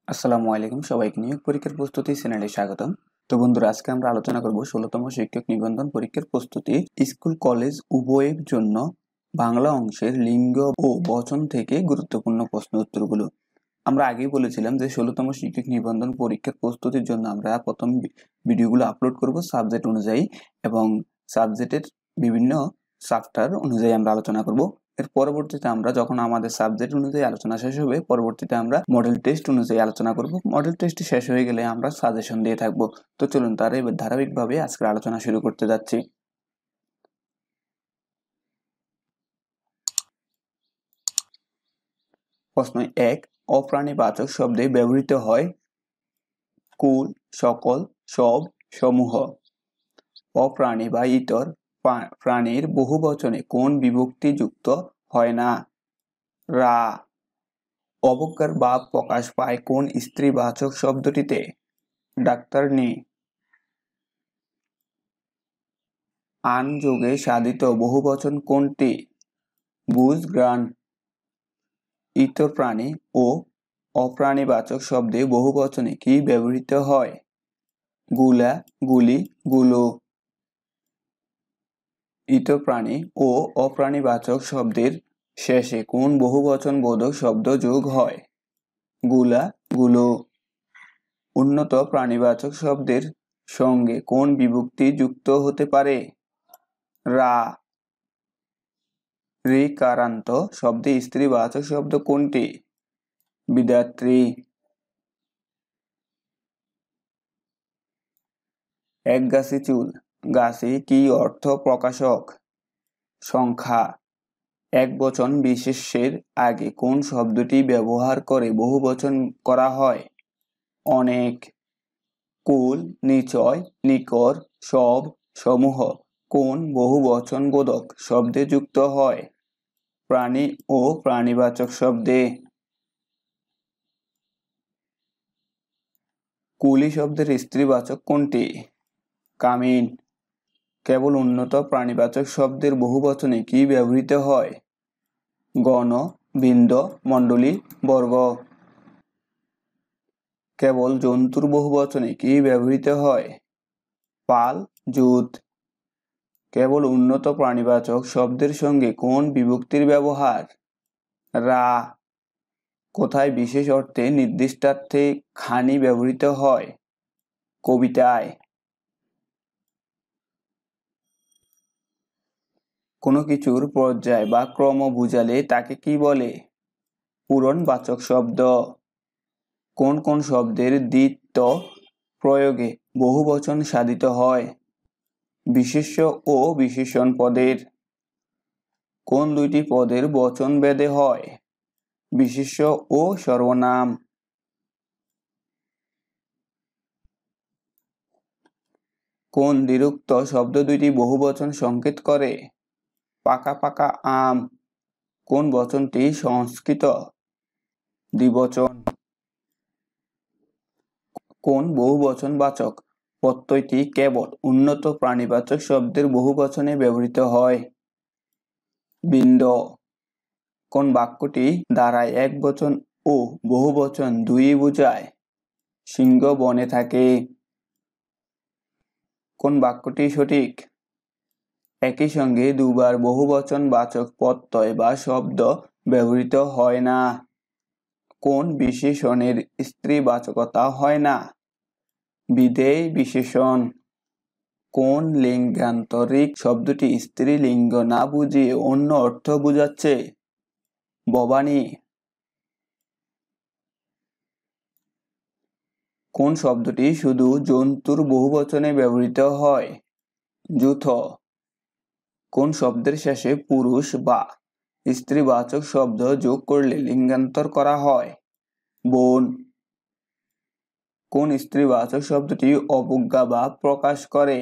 আসসালামু আলাইকুম, সবাইকে নিয়োগ পরীক্ষার প্রস্তুতি চ্যানেলে স্বাগতম। তো বন্ধুরা, আজকে আমরা আলোচনা করব 16তম শিক্ষক নিবন্ধন পরীক্ষার প্রস্তুতি। স্কুল কলেজ উভয়ের জন্য বাংলা অংশের লিঙ্গ ও বচন থেকে গুরুত্বপূর্ণ প্রশ্ন উত্তরগুলো। আমরা আগেই বলেছিলাম যে 16তম শিক্ষক নিবন্ধন পরীক্ষার প্রস্তুতির জন্য আমরা প্রথম ভিডিওগুলো আপলোড করব সাবজেক্ট অনুযায়ী, এবং সাবজেক্টের বিভিন্ন চ্যাপ্টার অনুযায়ী আমরা আলোচনা করব। এর পরবর্তীতে আমরা যখন আমাদের সাবজেক্ট অনুযায়ী আলোচনা শেষ হবে, পরবর্তীতে আমরা মডেল টেস্ট অনুযায়ী আলোচনা করব। মডেল টেস্ট শেষ হয়ে গেলে আমরা সাজেশন দিয়ে থাকব। তো চলুন তার এবার ধারাবাহিকভাবে আজকের আলোচনা শুরু করতে যাচ্ছি। প্রশ্ন 1, অপ্রাণীবাচক শব্দে ব্যবহৃত হয় কুল, সকল, সব, সমূহ। অপ্রাণী বা ইতর প্রাণীর বহুবচনে কোন বিভক্তি যুক্ত হয় না? রা। অবজ্ঞার ভাব প্রকাশ পায় কোন স্ত্রীবাচক শব্দটিতে? ডাক্তারনী। আন যোগে সাধিত বহুবচন কোনটি? বুঝ, গ্রাণ। ইতর প্রাণী ও অপ্রাণীবাচক শব্দে বহুবচনে কি ব্যবহৃত হয়? গুলা, গুলি, গুলো। ইতর প্রাণী ও অপ্রাণীবাচক শব্দের শেষে কোন বহুবচন বোধক শব্দ যোগ হয়? গুলা, গুলো। উন্নত প্রাণীবাচক শব্দের সঙ্গে কোন বিভক্তি যুক্ত হতে পারে? রা। ঋকারান্ত শব্দে স্ত্রীবাচক শব্দ কোনটি? বিধাত্রী। একগাছি চুল। গাছি কি অর্থ প্রকাশক? সংখ্যা। একবচন বিশেষ্যের আগে কোন শব্দটি ব্যবহার করে বহুবচন করা হয়? অনেক। কুল, নিচয়, নিকর, সব, সমূহ কোন বহুবচন বোধক শব্দে যুক্ত হয়? প্রাণী ও প্রাণীবাচক শব্দে। কুলি শব্দের স্ত্রীবাচক কোনটি? কামিন। কেবল উন্নত প্রাণীবাচক শব্দের বহুবচনে কি ব্যবহৃত হয়? গণ, বৃন্দ, মণ্ডলী, বর্গ। কেবল জন্তুর বহুবচনে কি ব্যবহৃত হয়? পাল, জুত। কেবল উন্নত প্রাণীবাচক শব্দের সঙ্গে কোন বিভক্তির ব্যবহার? রা। কোথায় বিশেষ অর্থে নির্দিষ্টার্থে খানি ব্যবহৃত হয়? কবিতায়। কোনো কিছুর পর্যায় বা ক্রম বুঝালে তাকে কি বলে? পূরণবাচক শব্দ। কোন কোন শব্দের দ্বিত্ব প্রয়োগে বহুবচন সাধিত হয়? বিশেষ্য ও বিশেষণ পদের। কোন দুইটি পদের বচন ভেদে হয়? বিশেষ্য ও সর্বনাম। কোন দ্বিরুক্ত শব্দ দুইটি বহুবচন সংকেত করে? পাকা পাকা আম। কোন বচনটি সংস্কৃত? দ্বিবচন। কোন বহুবচনবাচক প্রত্যয়টি কেবল উন্নত প্রাণীবাচক শব্দের বহুবচনে ব্যবহৃত হয়? বৃন্দ। কোন বাক্যটি দ্বারা একবচন ও বহুবচন দুই বোঝায়? সিংহ বনে থাকে। কোন বাক্যটি সঠিক? একই সঙ্গে দুবার বহুবচন বাচক প্রত্যয় বা শব্দ ব্যবহৃত হয় না। কোন বিশেষণের স্ত্রীবাচকতা হয় না? বিধেয় বিশেষণ। কোন লিঙ্গান্তরিক শব্দটি স্ত্রীলিঙ্গ না বুঝিয়ে অন্য অর্থ বোঝাচ্ছে? ভবানী। কোন শব্দটি শুধু জন্তুর বহুবচনে ব্যবহৃত হয়? যূথ। কোন শব্দের শেষে পুরুষ বা স্ত্রীবাচক শব্দ যোগ করলে লিঙ্গান্তর করা হয়? বোন। কোন স্ত্রীবাচক শব্দটি অবজ্ঞা ভাব প্রকাশ করে?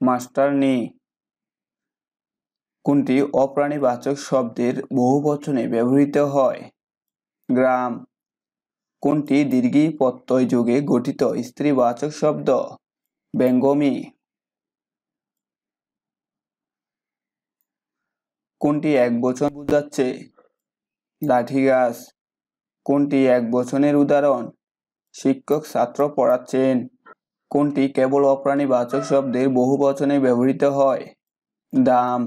মাস্টারনী। কোনটি অপ্রাণীবাচক শব্দের বহুবচনে ব্যবহৃত হয়? গ্রাম। কোনটি দীর্ঘী প্রত্যয় যোগে গঠিত স্ত্রীবাচক শব্দ? ব্যঙ্গমী। কোনটি একবচন বোঝাচ্ছে? লাঠি গাছ। কোনটি একবচনের উদাহরণ? শিক্ষক ছাত্র পড়াচ্ছেন। কোনটি কেবল অপ্রাণীবাচক শব্দের বহুবচনে ব্যবহৃত হয়? দাম।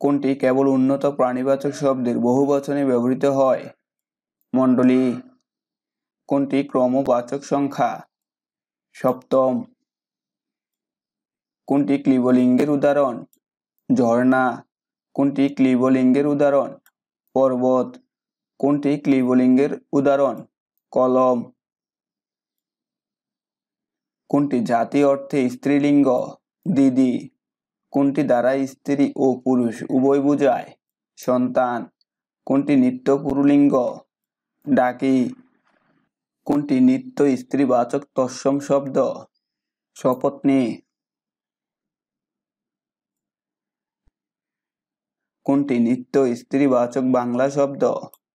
কোনটি কেবল উন্নত প্রাণীবাচক শব্দের বহুবচনে ব্যবহৃত হয়? মণ্ডলী। কোনটি ক্রমবাচক সংখ্যা? সপ্তম। কোনটি ক্লীবলিঙ্গের উদাহরণ? ঝর্ণা। কোনটি ক্লীবলিঙ্গের উদাহরণ? পর্বত। কোনটি ক্লীবলিঙ্গের উদাহরণ? কলম। কোনটি জাতি অর্থে স্ত্রীলিঙ্গ? দিদি। কোনটি দ্বারা স্ত্রী ও পুরুষ উভয় বোঝায়? সন্তান। কোনটি নিত্য পুরুলিঙ্গ? ডাকি। কোনটি নিত্য স্ত্রীবাচক তৎসম শব্দ? সপত্নী। কোনটি নিত্য স্ত্রীবাচক বাংলা শব্দ?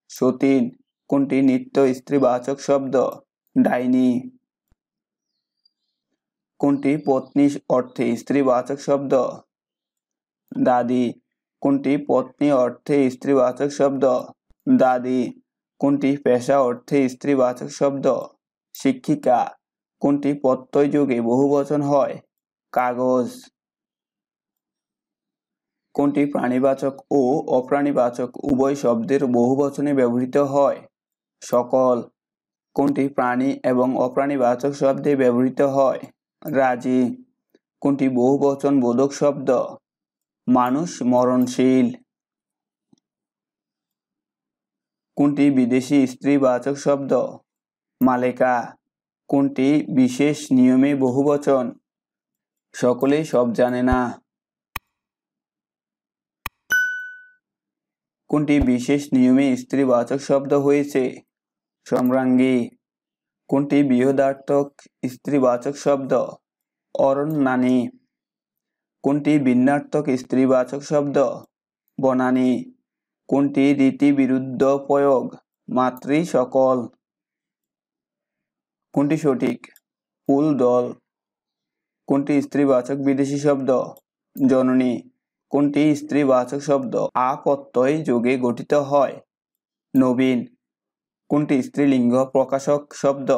সতীন। কোনটি নিত্য স্ত্রীবাচক শব্দ? ডাইনি। কোনটি পত্নী অর্থে স্ত্রীবাচক শব্দ? দাদি। কোনটি পত্নী অর্থে স্ত্রীবাচক শব্দ? দাদি। কোনটি পেশা অর্থে স্ত্রীবাচক শব্দ? শিক্ষিকা। কোনটি প্রত্যয় যোগে বহুবচন হয়? কাগজ। কোনটি প্রাণীবাচক ও অপ্রাণীবাচক উভয় শব্দের বহুবচনে ব্যবহৃত হয়? সকল। কোনটি প্রাণী এবং অপ্রাণীবাচক শব্দে ব্যবহৃত হয়? রাজি। কোনটি বহুবচন বোধক শব্দ? মানুষ মরণশীল। কোনটি বিদেশি স্ত্রীবাচক শব্দ? মালেকা। কোনটি বিশেষ নিয়মে বহুবচন? সকলেই সব জানে না। কোনটি বিশেষ নিয়মে স্ত্রীবাচক শব্দ হয়েছে? সম্রাঙ্গী। কোনটি বৃহদার্থক স্ত্রীবাচক শব্দ? অরণ্যানী। কোনটি ভিন্নার্থক স্ত্রীবাচক শব্দ? বনানী। কোনটি রীতি বিরুদ্ধ প্রয়োগ? মাতৃ সকল। কোনটি সঠিক? ফুল দল। কোনটি স্ত্রীবাচক বিদেশি শব্দ? জননী। কোনটি স্ত্রীবাচক শব্দ আ প্রত্যয় যোগে গঠিত হয়? নবীন। কোনটি স্ত্রীলিঙ্গ প্রকাশক শব্দ?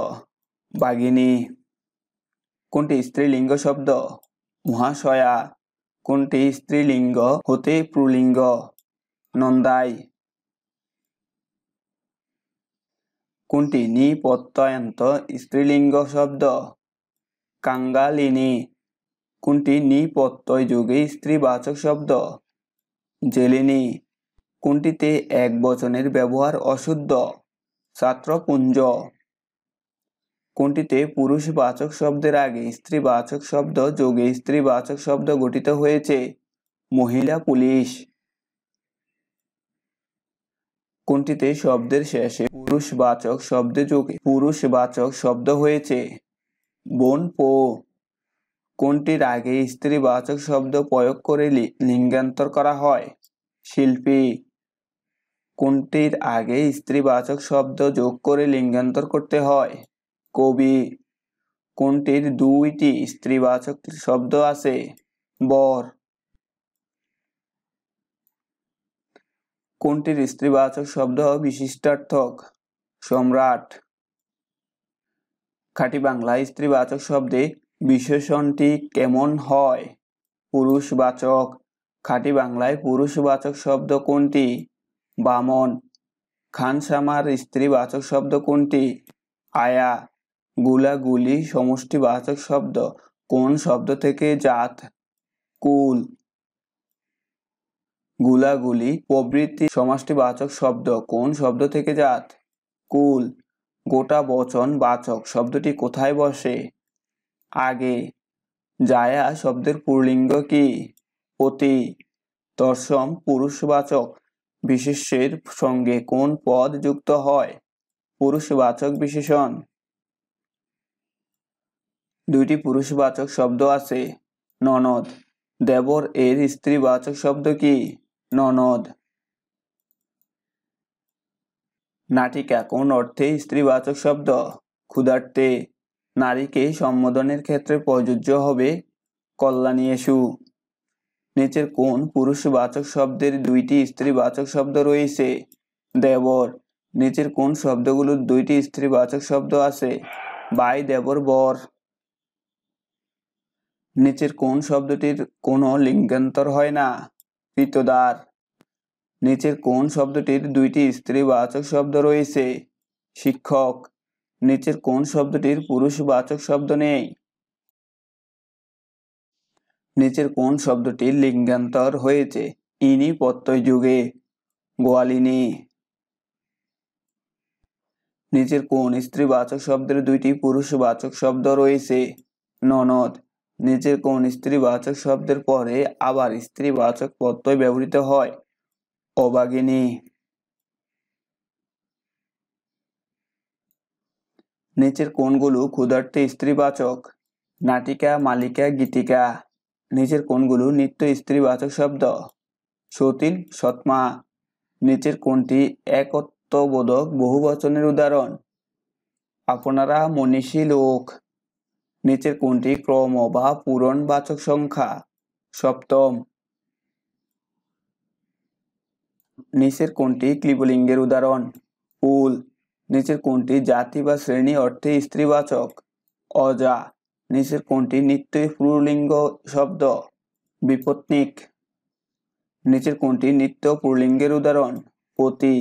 বাঘিনী। কোনটি স্ত্রীলিঙ্গ শব্দ? মহাশয়া। কোনটি স্ত্রীলিঙ্গ হতে পুল্লিঙ্গ? নন্দাই। কোনটি নি প্রত্যয়ান্ত স্ত্রীলিঙ্গ শব্দ? কাঙ্গালিনী। কোনটি নি প্রত্যয় যোগে স্ত্রীবাচক শব্দ? জেলিনী। কোনটিতে এক বচনের ব্যবহার অশুদ্ধ? ছাত্রপুঞ্জ। কোনটিতে পুরুষবাচক শব্দের আগে স্ত্রীবাচক শব্দ যোগে স্ত্রীবাচক শব্দ গঠিত হয়েছে? মহিলা পুলিশ। কোনটিতে শব্দের শেষে পুরুষবাচক শব্দ যোগে পুরুষবাচক শব্দ হয়েছে? বোনপো। কোনটির আগে স্ত্রীবাচক শব্দ প্রয়োগ করে লিঙ্গান্তর করা হয়? শিল্পী। কোনটির আগে স্ত্রীবাচক শব্দ যোগ করে লিঙ্গান্তর করতে হয়? কবি। কোনটির দুইটি স্ত্রীবাচক শব্দ আছে? বর। কোনটির স্ত্রীবাচক শব্দ বিশিষ্টার্থক? সম্রাট। খাঁটি বাংলায় স্ত্রীবাচক শব্দে বিশেষণটি কেমন হয়? পুরুষবাচক। খাঁটি বাংলায় পুরুষবাচক শব্দ কোনটি? বামন। খানসামার স্ত্রীবাচক শব্দ কোনটি? আয়া। গুলাগুলি সমষ্টিবাচক শব্দ কোন শব্দ থেকে জাত? কুল। গুলাগুলি প্রভৃতি সমষ্টিবাচক শব্দ কোন শব্দ থেকে জাত? কুল। গোটা বচন বাচক শব্দটি কোথায় বসে? আগে। জায়া শব্দের পুল্লিঙ্গ কি? পতি। তৎসম পুরুষবাচক বিশেষ্যের সঙ্গে কোন পদ যুক্ত হয়? পুরুষবাচক বিশেষণ। দুইটি পুরুষবাচক শব্দ আছে। ননদ। দেবর এর স্ত্রীবাচক শব্দ কি? ননদ। নাটিকা কোন অর্থে স্ত্রীবাচক শব্দ? ক্ষুধার্তে। নারীকে সম্বোধনের ক্ষেত্রে প্রযোজ্য হবে? কল্যাণীয়েষু। নিচের কোন পুরুষবাচক শব্দের দুইটি স্ত্রীবাচক শব্দ রয়েছে? দেবর। নিচের কোন শব্দগুলোর দুইটি স্ত্রীবাচক শব্দ আছে? ভাই, দেবর, বর। নিচের কোন শব্দটির কোনো লিঙ্গান্তর হয় না? ক্রীতদার। নিচের কোন শব্দটির দুইটি স্ত্রীবাচক শব্দ রয়েছে? শিক্ষক। নিচের কোন শব্দটির পুরুষবাচক শব্দ নেই? নিচের কোন শব্দটির লিঙ্গান্তর হয়েছে ইনি প্রত্যয় যুগে? গোয়ালিনী। নিচের কোন স্ত্রীবাচক শব্দের দুইটি পুরুষবাচক শব্দ রয়েছে? ননদ। নিচের কোন স্ত্রীবাচক শব্দের পরে আবার স্ত্রীবাচক প্রত্যয় ব্যবহৃত হয়? অভাগিনী। নিচের কোনগুলো ক্ষুধার্ত স্ত্রীবাচক? নাটিকা, মালিকা, গীতিকা। নিচের কোনগুলো নিত্য স্ত্রীবাচক শব্দ? সতীন, সৎমা। নিচের কোনটি একত্ববোধক বহুবচনের উদাহরণ? আপনারা, মনীষী, লোক। নিচের কোনটি ক্রম বা পূরণবাচক সংখ্যা? সপ্তম। নিচের কোনটি ক্লীবলিঙ্গের উদাহরণ? ফুল। নিচের কোনটি জাতি বা শ্রেণী অর্থে স্ত্রীবাচক? অজা। নিচের কোনটি নিত্য পুল্লিঙ্গ শব্দ? বিপত্নিক। নিচের কোনটি নিত্য পুল্লিঙ্গের উদাহরণ? পতি।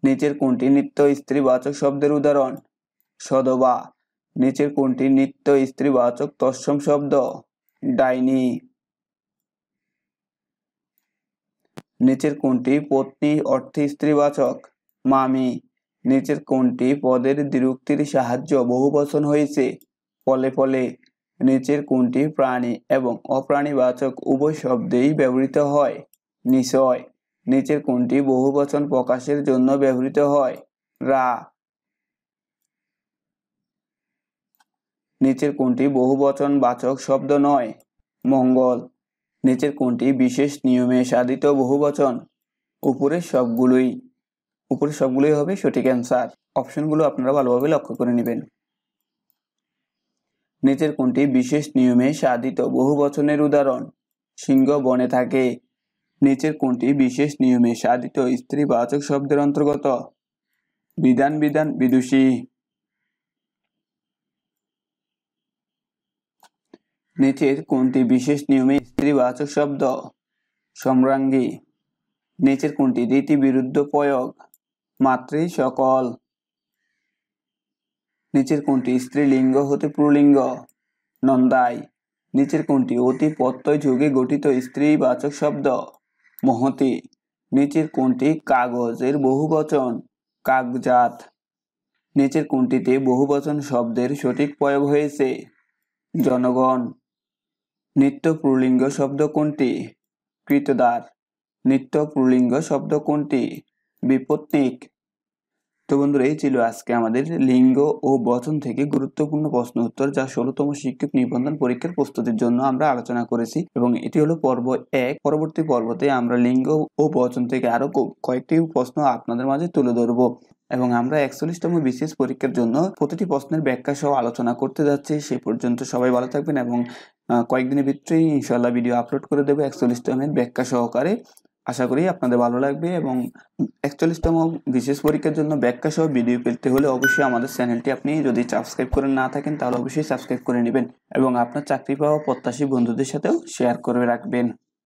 নিচের কোনটি নিত্য স্ত্রীবাচক শব্দের উদাহরণ? সদবা। নিচের কোনটি নিত্য স্ত্রীবাচক তৎসম শব্দ? ডাইনি। নিচের কোনটি পত্নী অর্থে স্ত্রীবাচক? মামি। নিচের কোনটি পদের দ্বিরুক্তির সাহায্য বহুবচন হয়েছে? ফলে ফলে। নিচের কোনটি প্রাণী এবং অপ্রাণীবাচক উভয় শব্দেই ব্যবহৃত হয়? নিশ্চয়। নিচের কোনটি বহুবচন প্রকাশের জন্য ব্যবহৃত হয়? রা। নিচের কোনটি বহুবচন বাচক শব্দ নয়? মঙ্গল। নিচের কোনটি বিশেষ নিয়মে সাধিত বহুবচন? উপরের সবগুলোই হবে সঠিক অ্যান্সার। অপশনগুলো আপনারা ভালোভাবে লক্ষ্য করে নেবেন। নিচের কোনটি বিশেষ নিয়মে সাধিত বহুবচনের উদাহরণ? সিংহ বনে থাকে। নিচের কোনটি বিশেষ নিয়মে সাধিত স্ত্রীবাচক শব্দের অন্তর্গত? বিধান, বিধান, বিদুষী। নিচের কোনটি বিশেষ নিয়মে স্ত্রীবাচক শব্দ? সম্রাঙ্গী। নিচের কোনটি রীতি বিরুদ্ধ প্রয়োগ? মাতৃ সকল। নিচের কোনটি স্ত্রীলিঙ্গ হতে পুল্লিঙ্গ? নন্দাই। নিচের কোনটি অতি প্রত্যয় যুগে গঠিত স্ত্রীবাচক শব্দ? মহতি। নিচের কোনটি কাগজের বহুবচন? কাগজাত। নিচের কোনটিতে বহুবচন শব্দের সঠিক প্রয়োগ হয়েছে? জনগণ। নিত্য পুল্লিঙ্গ শব্দ কোনটি? ক্রীতদার। নিত্য পুল্লিঙ্গ শব্দ কোনটি? বিপত্নিক। তো বন্ধুরা, এই ছিল আজকে আমাদের লিঙ্গ ও বচন থেকে গুরুত্বপূর্ণ প্রশ্ন উত্তর, যা 16তম শিক্ষক নিবন্ধন পরীক্ষার প্রস্তুতির জন্য আমরা আলোচনা করেছি, এবং এটি হলো পর্ব 1। পরবর্তী পর্বতে আমরা লিঙ্গ ও বচন থেকে আরো কয়েকটি প্রশ্ন আপনাদের মাঝে তুলে ধরবো, এবং আমরা 41তম বিশেষ পরীক্ষার জন্য প্রতিটি প্রশ্নের ব্যাখ্যা সহ আলোচনা করতে যাচ্ছি। সে পর্যন্ত সবাই ভালো থাকবেন, এবং কয়েকদিনের ভিতরেই ইনশাআল্লাহ ভিডিও আপলোড করে দেবো 41তমের ব্যাখ্যা সহকারে। আশা করি আপনাদের ভালো লাগবে, এবং 41তম বিশেষ পরীক্ষার জন্য ব্যাখ্যা সহ ভিডিও পেতে হলে অবশ্যই আমাদের চ্যানেলটি আপনি যদি সাবস্ক্রাইব করে না থাকেন তাহলে অবশ্যই সাবস্ক্রাইব করে নেবেন, এবং আপনার চাকরি পাওয়া প্রত্যাশী বন্ধুদের সাথেও শেয়ার করে রাখবেন।